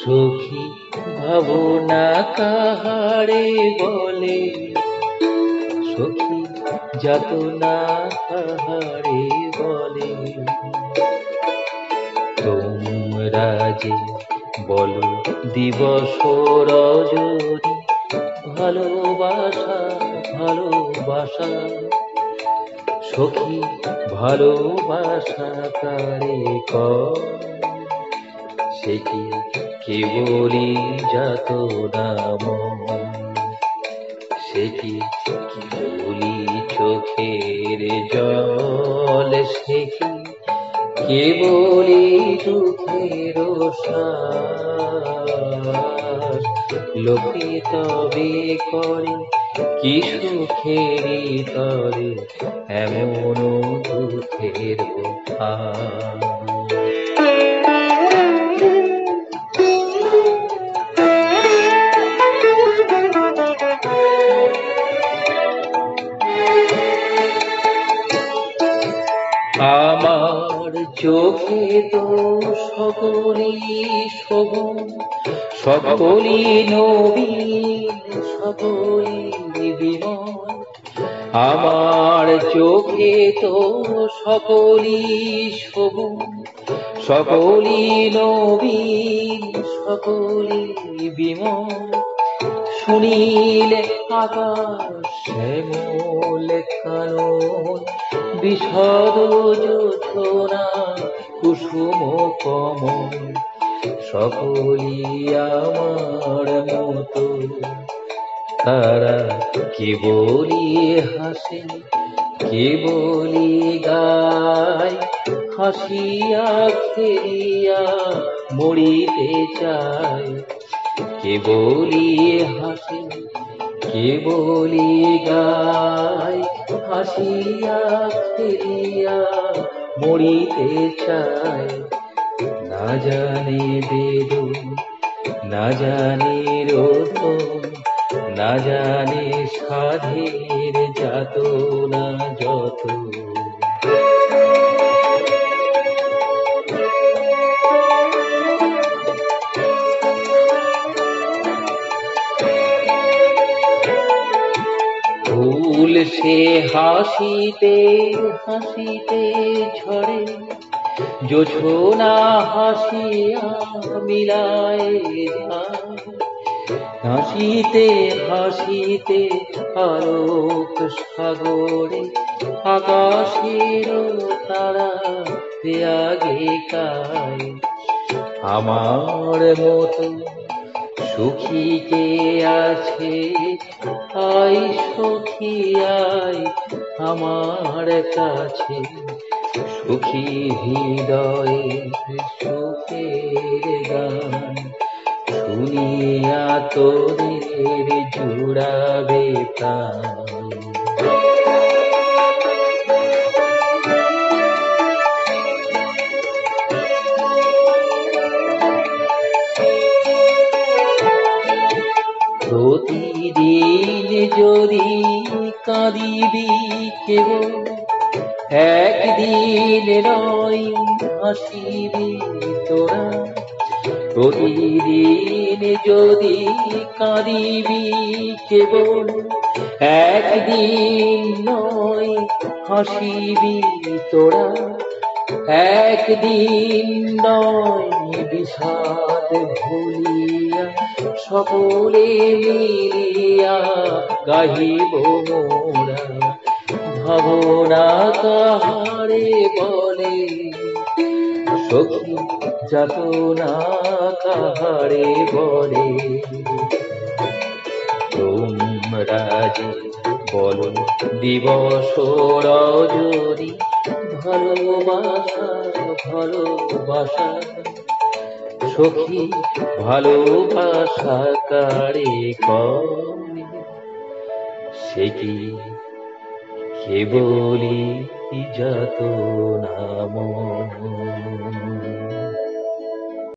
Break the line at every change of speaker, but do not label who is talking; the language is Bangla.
সখী ভাবনা কাহারে বলে, সখী যাতনা কাহারে বলে। তোমরা যে বলো দিবস রজনী, ভালোবাসা ভালোবাসা। সখী ভালোবাসা কারে কয়, সে কি কেবলি যাতনা ময়। সে কি কেবলি চোখের জল, সে কি কেবলি দুঃখের শ্বাস। লোকে তবে করে কি সুখেরই তরে এমন দুঃখের ভার। আমার চোখে তো সকলই শোভন, সকলই নবীন, সকলই বিমল। আমার চোখে তো সকলই শোভন, সকলই নবীন, সকলই বিমল। শুনিলে আকাশ শ্যামল কানন, বিশদ জোছনা কুসুম কমল। সকলই আমার মতো, তারা কেবলি হাসে, কেবলি গায়। হাসিয়া খেলিয়া মরিতে চায়, কেবলি হাসে, কেবলি গায়। হাসিয়া খেলিয়া মরিতে চায়। না জানে বেদন, না জানে রতন, না জানে সাধের যাতনা যত। ফুল সে হাসিতে হাসিতে ঝরে, জোছনা হাসিয়া মিলায় যায়। হাসিতে হাসিতে আলোক সাগরে, আকাশের তারা আগে কায়। আমার মতো সুখী কে আছে, আয় সখী আয় আমার কাছে। সুখী হৃদয়ে সুখের গান, শুনিয়া তোদের জুড়াবে প্রাণ। প্রতিদিন যদি কাঁদিবি কেবল, একদিন নয় হাসিবি তোরা। প্রতিদিন যদি কাঁদিবি কেবল, একদিন নয় হাসিবি তোরা। একদিন নয় বিষাদ ভুলিয়া, সকলে মিলিয়া গাহিব মোরা। ভাবনা কাহারে বলে, সখী যাতনা কাহারে বলে। তোমরা যে বলো দিবস রজনী, ভালোবাসা ভালোবাসা সখী ভালোবাসা কারে করে, সে কি কেবলি যাতনা মন।